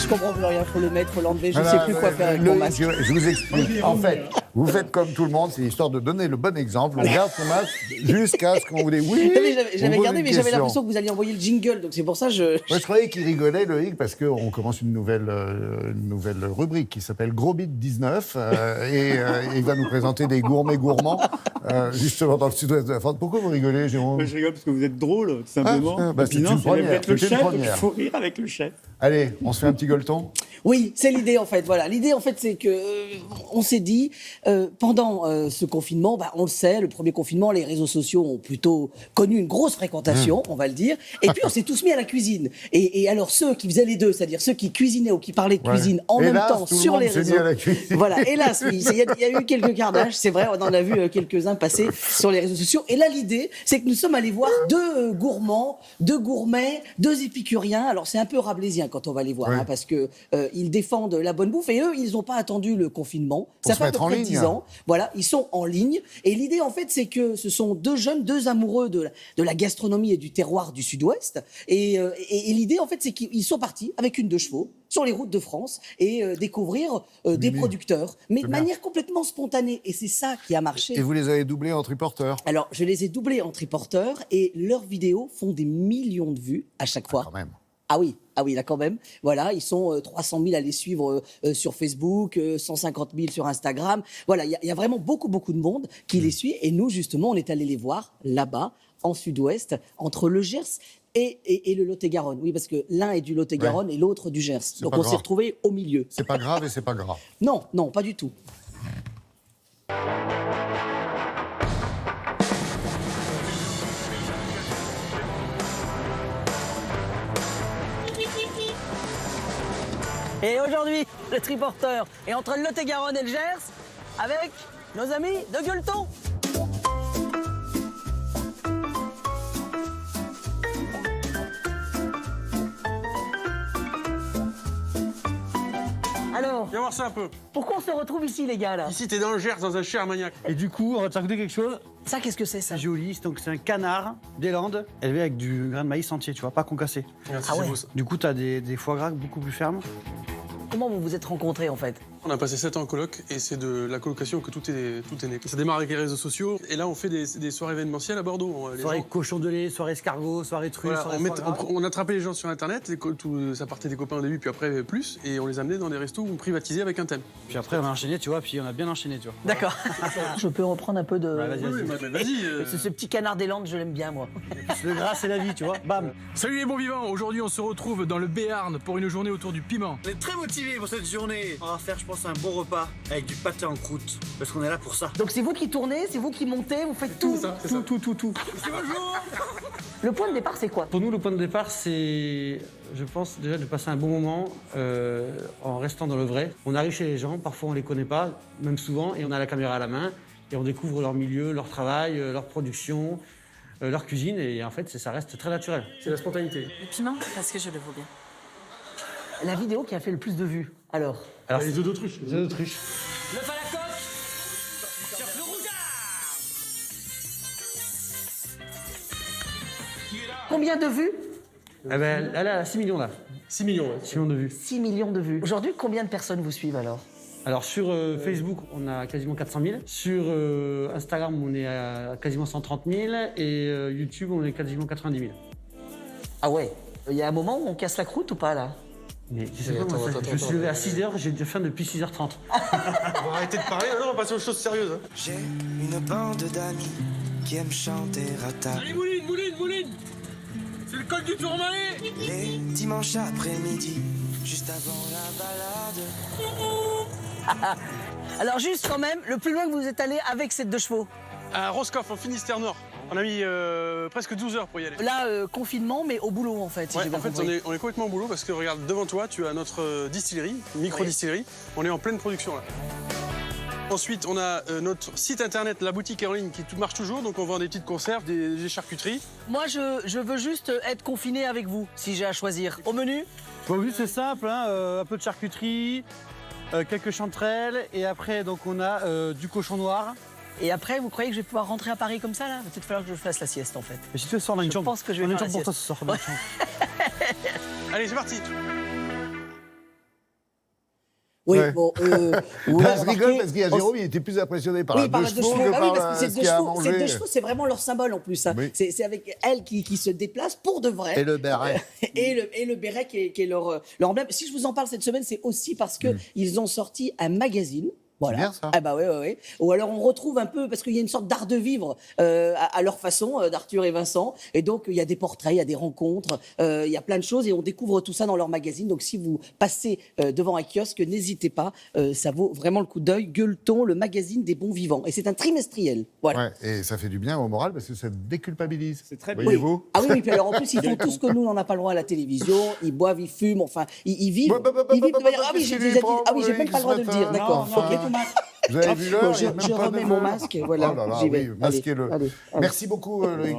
Je comprends plus rien, faut le mettre, faut l'enlever, je sais plus quoi faire avec mon masque. Je vous explique. En fait, vous faites comme tout le monde, c'est histoire de donner le bon exemple. On garde son masque jusqu'à ce qu'on vous dise oui. J'avais gardé, mais j'avais l'impression que vous alliez envoyer le jingle, donc c'est pour ça que Moi, je croyais qu'il rigolait, Loïc, parce qu'on commence une nouvelle rubrique qui s'appelle Gros Beat 19, et il va nous présenter des gourmets gourmands, justement dans le sud-ouest de la France. Pourquoi vous rigolez, Jérôme? Je rigole parce que vous êtes drôle, tout simplement. C'est une première. Vous êtes le C'est une chef, donc il première. faut rire avec le chef. Allez, on se fait un petit gueuleton. Oui, c'est l'idée en fait. Voilà, l'idée en fait, c'est que on s'est dit pendant ce confinement, on le sait, le premier confinement, les réseaux sociaux ont plutôt connu une grosse fréquentation, on va le dire. Et puis on s'est tous mis à la cuisine. Et alors ceux qui faisaient les deux, c'est-à-dire ceux qui cuisinaient ou qui parlaient de cuisine en même temps sur les réseaux. Voilà, hélas, oui, il y a eu quelques carnages, c'est vrai, on en a vu quelques-uns passer sur les réseaux sociaux. Et là, l'idée, c'est que nous sommes allés voir deux gourmands, deux gourmets, deux épicuriens. Alors c'est un peu rabelaisien quand on va les voir, hein, parce que ils défendent la bonne bouffe et eux, ils n'ont pas attendu le confinement. Ça fait à peu près 10 ans. Voilà, ils sont en ligne. Et l'idée, en fait, c'est que ce sont deux amoureux de la gastronomie et du terroir du Sud-Ouest. Et l'idée, en fait, c'est qu'ils sont partis avec une 2 chevaux sur les routes de France et découvrir des producteurs, mais de manière complètement spontanée. Et c'est ça qui a marché. Et vous les avez doublés en triporteurs? Alors, je les ai doublés en triporteurs et leurs vidéos font des millions de vues à chaque fois. Quand même. Ah oui, là quand même. Voilà, ils sont 300 000 à les suivre sur Facebook, 150 000 sur Instagram. Voilà, il y a vraiment beaucoup de monde qui les suit. Et nous, justement, on est allés les voir là-bas, en Sud-Ouest, entre le Gers et le Lot-et-Garonne. Oui, parce que l'un est du Lot-et-Garonne et l'autre du Gers. Donc on s'est retrouvés au milieu. C'est pas grave et c'est pas grave. Non, pas du tout. Et aujourd'hui, le triporteur est entre le Lot-et-Garonne et le Gers avec nos amis de Gueuleton. Alors, viens voir ça un peu. Pourquoi on se retrouve ici, les gars, là? Ici, t'es dans le Gers, dans un Cher Armagnac. Et du coup, on va te raconter quelque chose. Ça, qu'est-ce que c'est, ça? C'est joli, donc c'est un canard des Landes, élevé avec du grain de maïs entier, tu vois, pas concassé. Merci, Ah ouais. c'est beau, ça. Du coup, t'as des foie gras beaucoup plus fermes. Comment vous vous êtes rencontrés, en fait? On a passé 7 ans en coloc et c'est de la colocation que tout est né. Ça démarre avec les réseaux sociaux et là on fait des soirées événementielles à Bordeaux. Les Soirée gens- cochon de lait, soirée escargot, soirée truie, Voilà, soirée on, foie gras. on attrapait les gens sur internet, ça partait des copains au début puis après plus et on les amenait dans des restos où on privatisait avec un thème. Puis après, on a enchaîné, tu vois, puis on a bien enchaîné, tu vois. D'accord. Je peux reprendre un peu de... Ouais, vas-y, vas-y. Oui, vas-y. Ce petit canard des Landes, je l'aime bien, moi. Le gras, c'est la vie, tu vois. Bam. Salut les bons vivants, aujourd'hui on se retrouve dans le Béarn pour une journée autour du piment. On est très motivés pour cette journée. On va faire, je pense, un bon repas avec du pâté en croûte, parce qu'on est là pour ça. Donc c'est vous qui tournez, c'est vous qui montez, vous faites tout. Tout. Le point de départ, c'est quoi? Pour nous, le point de départ, c'est, je pense, déjà de passer un bon moment en restant dans le vrai. On arrive chez les gens, parfois on les connaît pas, même souvent, et on a la caméra à la main, et on découvre leur milieu, leur travail, leur production, leur cuisine, et en fait, ça reste très naturel. C'est la spontanéité. Le piment, parce que je le vaux bien. La vidéo qui a fait le plus de vues, alors? Les œufs d'autruche. Les œufs d'autruche. Le à la coque sur le rougeard. Combien de vues? Eh ben, elle a 6 millions là. 6 millions, ouais. 6 millions de vues. 6 millions de vues. Aujourd'hui, combien de personnes vous suivent, alors? Alors sur Facebook, on a quasiment 400 000. Sur Instagram, on est à quasiment 130 000. Et YouTube, on est quasiment 90 000. Ah ouais. Il y a un moment où on casse la croûte ou pas, là? Mais tu sais quoi, moi, je me suis levé à 6h, j'ai faim depuis 6h30. On va arrêter de parler, alors on va passer aux choses sérieuses. Hein. J'ai une bande d'amis qui aiment chanter à table. Allez Mouline c'est le col du Tourmalet. Les dimanches après-midi, juste avant la balade. Alors juste quand même, le plus loin que vous êtes allé avec cette 2 chevaux? À Roscoff, en Finistère Nord. On a mis presque 12 heures pour y aller. Là, confinement, mais au boulot, en fait, si Ouais, j'ai bien en fait, compris. on est complètement au boulot parce que regarde, devant toi, tu as notre distillerie, micro-distillerie. On est en pleine production là. Ensuite, on a notre site internet, la boutique en ligne, qui marche toujours. Donc, on vend des petites conserves, des charcuteries. Moi, je veux juste être confiné avec vous, si j'ai à choisir. Au menu? Bon, oui, c'est simple, hein, un peu de charcuterie, quelques chanterelles, et après, donc, on a du cochon noir. Et après, vous croyez que je vais pouvoir rentrer à Paris comme ça, là? Il va peut-être falloir que je fasse la sieste, en fait. Mais si tu veux, sors, on a une Je chambre. pense que je vais On a une faire chambre la pour toi ce soir. on a une chambre. Allez, c'est parti. Oui, Ouais. bon. Vous Là, l'avez je rigole remarqué, parce qu'il y a on- Jérôme, il était plus impressionné par Oui, la par deux la deux chevaux chevaux. que Ah oui, par parce que ce ces qu'il y a à deux manger. chevaux, c'est vraiment leur symbole en plus. Hein. Oui. C'est avec elle qui se déplacent pour de vrai. Et le béret. Et le béret qui est leur emblème. Si je vous en parle cette semaine, c'est aussi parce que ils ont sorti un magazine. Voilà. C'est bien, ça. Ah bah ouais. Ou alors on retrouve un peu, parce qu'il y a une sorte d'art de vivre à leur façon, d'Arthur et Vincent. Et donc il y a des portraits, il y a des rencontres, il y a plein de choses et on découvre tout ça dans leur magazine. Donc si vous passez devant un kiosque, n'hésitez pas, ça vaut vraiment le coup d'œil. Gueuleton, le magazine des bons vivants. Et c'est un trimestriel. Voilà. Ouais, et ça fait du bien au moral parce que ça déculpabilise. C'est très bien. Voyez-vous. Ah oui, puis alors en plus, ils font tout ce que nous, on n'a pas le droit à la télévision. Ils boivent, ils fument, enfin, ils vivent. Ils vivent de manière... Ah oui, j'ai déjà dit... Ah oui, j'ai même pas le droit de le dire, d'accord. Non, Ok. mets ton masque. Vous avez vu l'heure, Bon, il y a même je pas remets de mon heure. masque, voilà, Oh là là, j'y vais. oui, masquez-le. Allez. Merci beaucoup, Loïc.